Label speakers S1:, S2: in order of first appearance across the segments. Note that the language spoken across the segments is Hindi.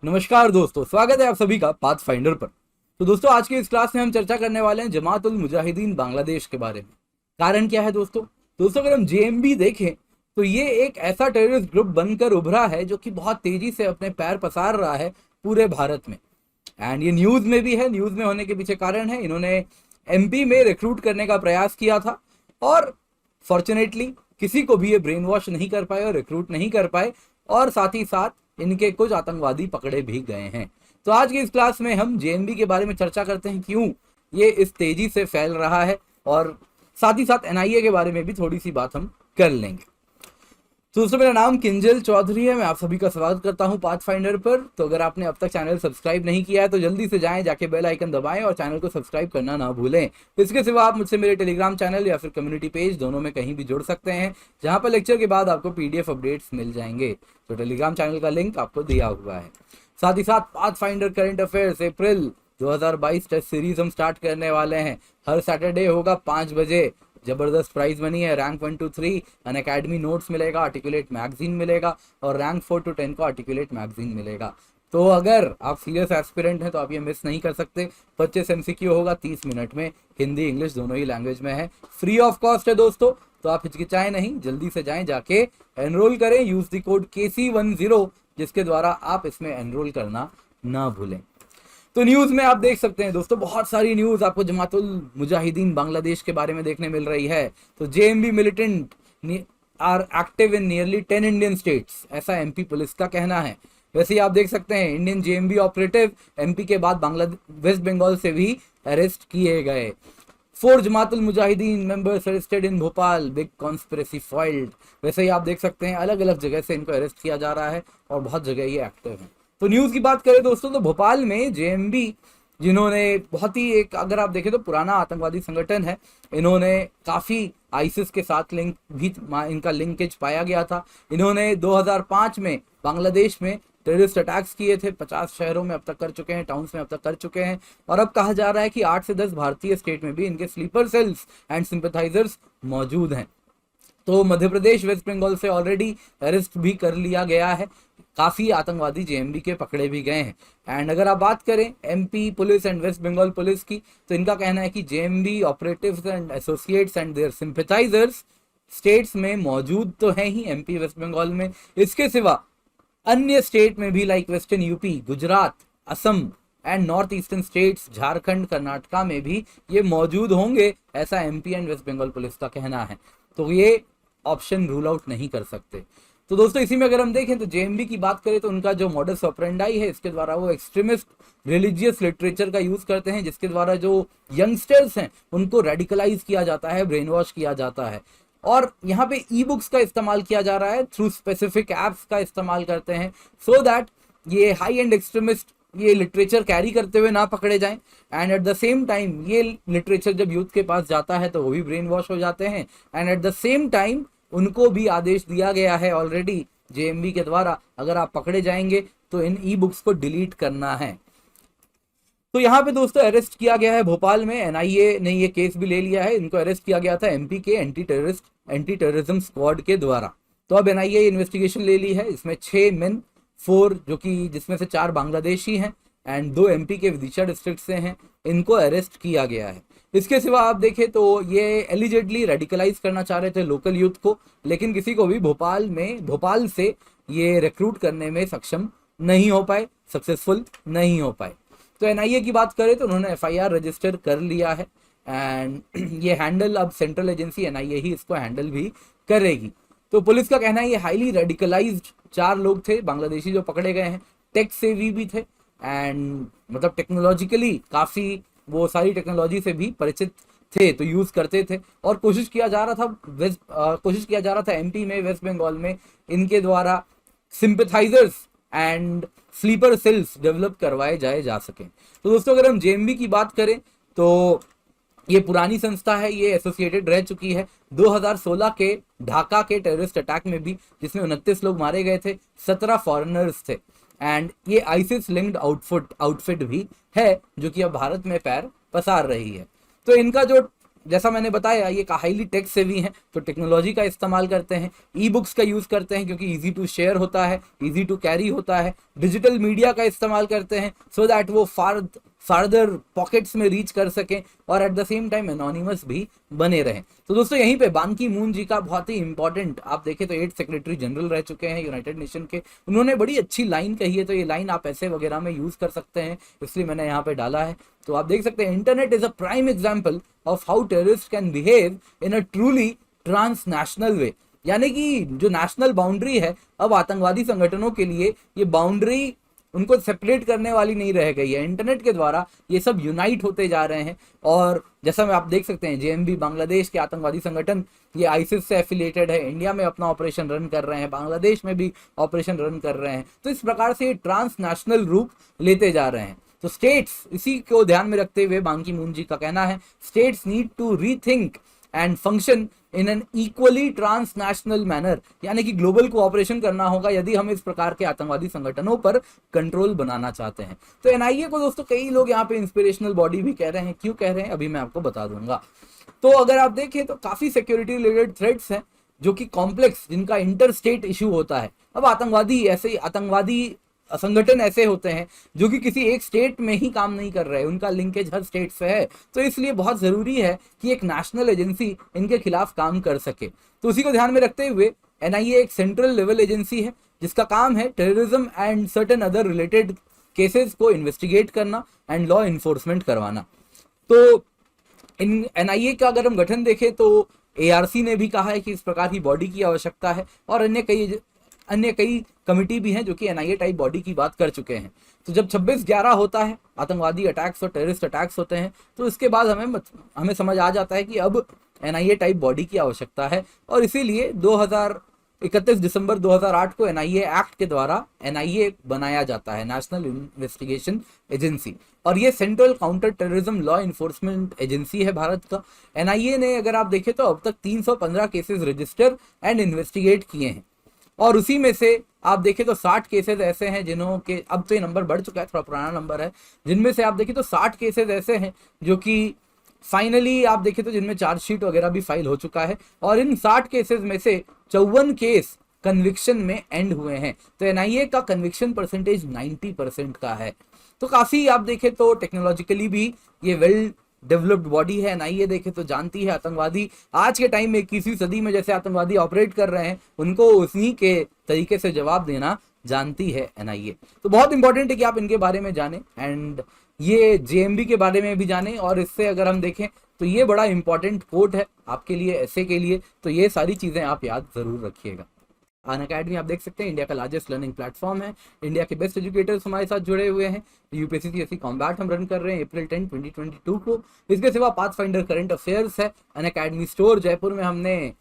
S1: नमस्कार दोस्तों, स्वागत है आप सभी का पाथ फाइंडर पर। तो दोस्तों, आज की इस क्लास में हम चर्चा करने वाले हैं जमात उल मुजाहिदीन बांग्लादेश के बारे में। कारण क्या है दोस्तों अगर हम जेएमबी देखें तो ये एक ऐसा टेररिस्ट ग्रुप बनकर उभरा है जो कि बहुत तेजी से अपने पैर पसार रहा है पूरे भारत में। एंड ये न्यूज में भी है। न्यूज में होने के पीछे कारण है, इन्होंने एमपी में रिक्रूट करने का प्रयास किया था और फॉर्चुनेटली किसी को भी ये ब्रेन वॉश नहीं कर पाए और रिक्रूट नहीं कर पाए, और साथ ही साथ इनके कुछ आतंकवादी पकड़े भी गए हैं। तो आज की इस क्लास में हम जेएमबी के बारे में चर्चा करते हैं, क्यों ये इस तेजी से फैल रहा है, और साथ ही साथ एनआईए के बारे में भी थोड़ी सी बात हम कर लेंगे। तो दोस्तों, मेरा नाम किंजल चौधरी है। मैं आप सभी का स्वागत करता हूं पाथ फाइंडर पर। तो अगर आपने अब तक चैनल सब्सक्राइब नहीं किया है तो जल्दी से जाके बेल आइकन दबाएं और चैनल को सब्सक्राइब करना ना भूलें। इसके सिवा आप मुझसे मेरे टेलीग्राम चैनल या फिर कम्युनिटी पेज दोनों में कहीं भी जुड़ सकते हैं, जहां पर लेक्चर के बाद आपको पीडीएफ अपडेट्स मिल जाएंगे। तो टेलीग्राम चैनल का लिंक आपको दिया हुआ है। साथ ही साथ पाथ फाइंडर करंट अफेयर्स अप्रैल 2022 टेस्ट सीरीज हम स्टार्ट करने वाले हैं। हर सैटरडे होगा 5 बजे। जबरदस्त प्राइज बनी है। Rank 1 to 3 Unacademy notes मिलेगा, आर्टिकुलेट मैगजीन मिलेगा, और रैंक 4 to 10 को आर्टिकुलेट मैगजीन मिलेगा। तो अगर आप सीरियस एस्पिरेंट हैं तो आप ये मिस नहीं कर सकते। 25 एमसीक्यू होगा 30 मिनट में, हिंदी इंग्लिश दोनों ही लैंग्वेज में है। फ्री ऑफ कॉस्ट है दोस्तों, तो आप हिचकिचाएं नहीं, जल्दी से जाके एनरोल करें। यूज द कोड KC10 जिसके द्वारा आप इसमें एनरोल करना ना भूलें। तो न्यूज में आप देख सकते हैं दोस्तों, बहुत सारी न्यूज आपको जमातुल मुजाहिदीन बांग्लादेश के बारे में देखने मिल रही है। तो JMB militant are active in nearly 10 Indian states, ऐसा एमपी पुलिस का कहना है। वैसे ही आप देख सकते हैं इंडियन जेएमबी ऑपरेटिव एमपी के बाद वेस्ट बंगाल से भी अरेस्ट किए गए। 4 Jamatul Mujahideen members arrested in Bhopal, big conspiracy filed. वैसे ही आप देख सकते हैं अलग अलग जगह से इनको अरेस्ट किया जा रहा है और बहुत जगह ये एक्टिव है। तो न्यूज की बात करें दोस्तों, तो भोपाल में जेएमबी, जिन्होंने बहुत ही एक, अगर आप देखें तो पुराना आतंकवादी संगठन है, इन्होंने काफी आईसिस के साथ लिंक भी, इनका लिंकेज पाया गया था। इन्होंने 2005 में बांग्लादेश में टेररिस्ट अटैक्स किए थे। 50 शहरों में अब तक कर चुके हैं, टाउन्स में अब तक कर चुके हैं, और अब कहा जा रहा है कि 8 से 10 भारतीय स्टेट में भी इनके स्लीपर सेल्स एंड सिंपैथाइजर्स मौजूद हैं। तो मध्य प्रदेश, वेस्ट बंगाल से ऑलरेडी अरेस्ट भी कर लिया गया है। काफी आतंकवादी जेएमबी के पकड़े भी गए हैं। एंड अगर आप बात करें MP police and waste Bengal police की, तो इनका कहना है कि JMB operatives and associates and their sympathizers states में मौजूद तो हैं ही, एमपी वेस्ट बंगाल में, इसके सिवा अन्य स्टेट में भी like western UP, Gujarat, Assam and north eastern states, Jharkhand, Karnataka में भी ये मौजूद होंगे, ऐसा MP and waste Bengal police का कहना है। तो ये ऑप्शन रूल आउट नहीं कर सकते। तो दोस्तों, इसी में अगर हम देखें तो जेएमबी की बात करें तो उनका जो मॉडस ऑपरेंडाई है, इसके द्वारा वो एक्सट्रीमिस्ट रिलीजियस लिटरेचर का यूज करते हैं, जिसके द्वारा जो यंगस्टर्स हैं उनको रेडिकलाइज किया जाता है, ब्रेन वॉश किया जाता है। और यहाँ पे ई बुक्स का इस्तेमाल किया जा रहा है, थ्रू स्पेसिफिक एप्स का इस्तेमाल करते हैं, सो दैट ये हाई एंड एक्सट्रीमिस्ट ये लिटरेचर कैरी करते हुए ना पकड़े जाएं। And at the same time ये लिटरेचर जब यूथ के पास जाता है तो वो भी ब्रेन वॉश हो जाते हैं। And at the same time उनको भी आदेश दिया गया है ऑलरेडी जेएमबी के द्वारा, अगर आप पकड़े जाएंगे तो इन ई बुक्स को डिलीट करना है। तो यहाँ पे दोस्तों अरेस्ट किया गया है भोपाल में, एनआईए ने ये केस भी ले लिया है। इनको अरेस्ट किया गया था एमपी के एंटी टेररिज्म स्क्वाड के द्वारा। तो अब एनआईए इन्वेस्टिगेशन ले ली है। इसमें 6 मेन, 4 जो कि जिसमें से 4 बांग्लादेशी हैं एंड 2 एमपी के विदिशा डिस्ट्रिक्ट से हैं, इनको अरेस्ट किया गया है। इसके सिवा आप देखें तो ये एलिजेडली रेडिकलाइज करना चाह रहे थे लोकल यूथ को, लेकिन किसी को भी भोपाल से ये रिक्रूट करने में सक्षम नहीं हो पाए, सक्सेसफुल नहीं हो पाए। तो एनआईए की बात करें तो उन्होंने एफआईआर रजिस्टर कर लिया है। एंड ये हैंडल अब सेंट्रल एजेंसी एनआईए ही इसको हैंडल भी करेगी। तो पुलिस का कहना है ये हाईली रेडिकलाइज्ड 4 लोग थे बांग्लादेशी जो पकड़े गए हैं, टेक सेवी भी थे, एंड मतलब टेक्नोलॉजिकली काफी वो सारी टेक्नोलॉजी से भी परिचित थे, तो यूज करते थे। और कोशिश किया जा रहा था एमपी में, वेस्ट बंगाल में इनके द्वारा सिंपैथाइजर्स एंड स्लीपर सेल्स डेवलप करवाए जा सके। तो दोस्तों, अगर हम जेएमबी की बात करें तो ये पुरानी संस्था है, ये एसोसिएटेड रह चुकी है। 2016 के ढाका के टेररिस्ट अटैक में भी, जिसमें 29 लोग मारे गए थे, 17 फॉरेनर्स थे। एंड ये आईसिस लिंक्ड आउटफिट भी है जो कि अब भारत में पैर पसार रही है। तो इनका जो जैसा मैंने बताया ये हाईली टेक सेवी हैं, तो टेक्नोलॉजी का इस्तेमाल करते हैं, ई बुक्स का यूज़ करते हैं क्योंकि इजी टू शेयर होता है, इजी टू कैरी होता है, डिजिटल मीडिया का इस्तेमाल करते हैं सो दैट वो फार्दर पॉकेट्स में रीच कर सकें और at the same time anonymous भी बने रहें। तो दोस्तों यहीं पे बान की मून जी का बहुत ही इंपॉर्टेंट, आप देखें तो 8 सेक्रेटरी जनरल रह चुके हैं यूनाइटेड नेशन के, उन्होंने बड़ी अच्छी लाइन कही है, तो ये लाइन आप ऐसे वगैरह में यूज़ कर सकते हैं, इसलिए मैंने यहाँ पे डाला है। तो आप देख सकते हैं internet is a prime example of how terrorist can behave in a truly transnational way, यानी कि जो नेशनल बाउंड्री है अब आतंकवादी संगठनों के लिए ये बाउंड्री उनको सेपरेट करने वाली नहीं रह गई है, इंटरनेट के द्वारा ये सब यूनाइट होते जा रहे हैं। और जैसा में आप देख सकते हैं जेएमबी बांग्लादेश के आतंकवादी संगठन ये आईसिस से एफिलिएटेड है, इंडिया में अपना ऑपरेशन रन कर रहे हैं, बांग्लादेश में भी ऑपरेशन रन कर रहे हैं, तो इस प्रकार से ये ट्रांसनेशनल रूप लेते जा रहे हैं। तो स्टेट्स, इसी को ध्यान में रखते हुए बान की मून जी का कहना है, states need to rethink and function in an equally transnational manner, यानी कि ग्लोबल कोऑपरेशन करना होगा यदि हम इस प्रकार के आतंकवादी संगठनों पर कंट्रोल बनाना चाहते हैं। तो एनआईए को दोस्तों कई लोग यहाँ पे इंस्पिरेशनल बॉडी भी कह रहे हैं, क्यों कह रहे हैं अभी मैं आपको बता दूंगा। तो अगर आप देखें तो काफी सिक्योरिटी रिलेटेड थ्रेट्स हैं जो कि कॉम्प्लेक्स, जिनका इंटर स्टेट इशू होता है। अब आतंकवादी संगठन ऐसे होते हैं जो कि किसी एक स्टेट में ही काम नहीं कर रहे, उनका लिंकेज हर स्टेट से है, तो इसलिए बहुत जरूरी है कि एक नेशनल एजेंसी इनके खिलाफ काम कर सके। तो उसी को ध्यान में रखते हुए एनआईए एक सेंट्रल लेवल एजेंसी है जिसका काम है terrorism and certain other related cases को इन्वेस्टिगेट करना एंड लॉ इन्फोर्समेंट करवाना। तो इन एनआईए का अगर हम गठन देखें तो एआरसी ने भी कहा है कि इस प्रकार की बॉडी की आवश्यकता है, और अन्य कई कमिटी भी हैं जो कि एनआईए टाइप बॉडी की बात कर चुके हैं। तो जब 26/11 होता है, आतंकवादी अटैक्स और टेररिस्ट अटैक्स होते हैं, तो इसके बाद हमें समझ आ जाता है कि अब एनआईए टाइप बॉडी की आवश्यकता है, और इसीलिए 31 दिसंबर 2008 को एनआईए एक्ट के द्वारा एनआईए बनाया जाता है, नेशनल इन्वेस्टिगेशन एजेंसी, और ये central counter terrorism law enforcement agency है भारत का। एनआईए ने अगर आप देखें तो अब तक 315 केसेस रजिस्टर एंड इन्वेस्टिगेट किए हैं, और उसी में से आप देखें तो 60 केसेस ऐसे हैं जिन्हों के, अब तो ये नंबर बढ़ चुका है, थोड़ा पुराना नंबर है, जिनमें से आप देखें तो 60 केसेस ऐसे हैं जो कि फाइनली आप देखें तो जिनमें चार्जशीट वगैरह भी फाइल हो चुका है, और इन 60 केसेस में से 54 केस कन्विक्शन में एंड हुए हैं। तो एनआईए का कन्विक्शन परसेंटेज 90% का है। तो काफी आप देखें तो टेक्नोलॉजिकली भी ये वेल डेवलप्ड बॉडी है। एनआईए देखे तो जानती है आतंकवादी आज के टाइम में 21वीं सदी में जैसे आतंकवादी ऑपरेट कर रहे हैं, उनको उसी के तरीके से जवाब देना जानती है एनआईए। तो बहुत इंपॉर्टेंट है कि आप इनके बारे में जानें, एंड ये जेएमबी के बारे में भी जानें। और इससे अगर हम देखें तो ये बड़ा इंपॉर्टेंट कोट है आपके लिए, ऐसे के लिए, तो ये सारी चीजें आप याद जरूर रखिएगा। अनअकैडमी आप देख सकते हैं इंडिया का लार्जेस्ट लर्निंग प्लेटफॉर्म है, इंडिया के बेस्ट एजुकेटर्स हमारे साथ जुड़े हुए हैं। यूपीएससी कॉम्बैट हम रन कर रहे हैं अप्रैल 10, 2022 को। इसके सिवा पाथफाइंडर करंट अफेयर्स है, अनअकैडमी स्टोर जयपुर में हमने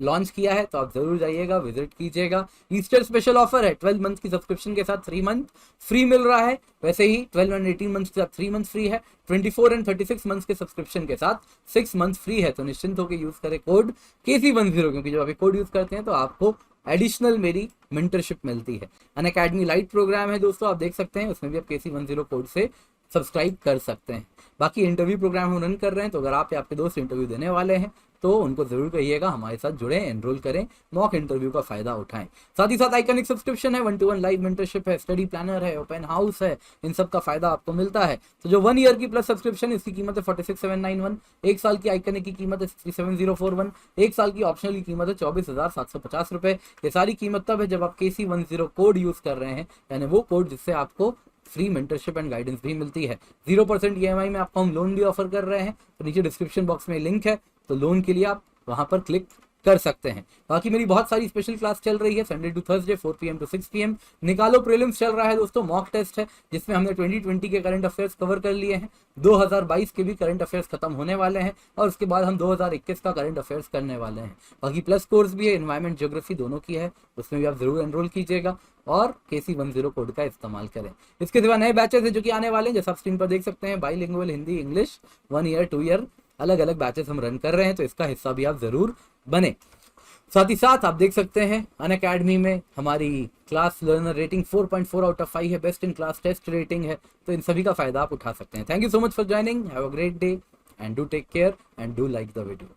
S1: लॉन्च किया है, तो आप जरूर जाइएगा, विजिट कीजिएगा। ईस्टर स्पेशल ऑफर है, 12 मंथ की सब्सक्रिप्शन के साथ 3 मंथ फ्री मिल रहा है, वैसे ही 12 एंड 18 मंथ के साथ 3 मंथ फ्री है, 24 एंड 36 मंथ के सब्सक्रिप्शन के साथ 6 मंथ फ्री है। तो निश्चिंत होकर यूज करें कोड KC10, क्योंकि जब आप कोड यूज करते हैं तो आपको एडिशनल मेरी मेंटरशिप मिलती है। अनअकैडमी लाइट प्रोग्राम है दोस्तों, आप देख सकते हैं, उसमें भी आप KC10 कोड से सब्सक्राइब कर सकते हैं। बाकी इंटरव्यू प्रोग्राम हम रन कर रहे हैं, तो अगर आप या आपके दोस्त इंटरव्यू देने वाले हैं तो उनको जरूर कहिएगा हमारे साथ जुड़े, एनरोल करें, मॉक इंटरव्यू का फायदा उठाएं। साथ ही साथ आइकनिक सब्सक्रिप्शन है, 1-to-1 लाइव मेंटरशिप है, स्टडी प्लानर है, ओपन हाउस है, इन सब का फायदा आपको मिलता है। तो जो 1 ईयर की प्लस सब्सक्रिप्शन, इसकी कीमत है 46,791, 1 साल की आइकनिक की कीमत है 67,041, 1 साल की ऑप्शनल की कीमत है 24,750 रुपए। ये सारी कीमत तब है जब आप KC10 कोड यूज कर रहे हैं, यानी वो कोड जिससे आपको फ्री मेंटरशिप एंड गाइडेंस भी मिलती है। 0% EMI में आपको हम लोन भी ऑफर कर रहे हैं, तो नीचे डिस्क्रिप्शन बॉक्स में लिंक है, तो लोन के लिए आप वहां पर क्लिक कर सकते हैं। बाकी मेरी बहुत सारी स्पेशल क्लास चल रही है, Sunday to Thursday 4 PM to 6 PM। निकालो प्रीलिम्स चल रहा है दोस्तों, मॉक टेस्ट है जिसमें हमने 2020 के करंट अफेयर्स कवर कर लिए हैं, 2022 के भी करंट अफेयर्स खत्म होने वाले हैं, और उसके बाद हम 2021 का करंट अफेयर्स करने वाले हैं। बाकी प्लस कोर्स भी है, एनवायरमेंट ज्योग्राफी दोनों की है, उसमें भी आप जरूर एनरोल कीजिएगा और KC10 कोड का इस्तेमाल करें। इसके सिवा नए बैचेस है जो कि आने वाले हैं, जैसा आप स्क्रीन पर देख सकते हैं, bilingual Hindi English 1 year 2 year अलग अलग बैचेस हम रन कर रहे हैं, तो इसका हिस्सा भी आप जरूर बने। साथ ही साथ आप देख सकते हैं अनअकैडमी में हमारी class learner rating 4.4 out of 5 है, best in class test rating है, तो इन सभी का फायदा आप उठा सकते हैं। Thank you so much for joining, have a great day. And do take care and do like the video.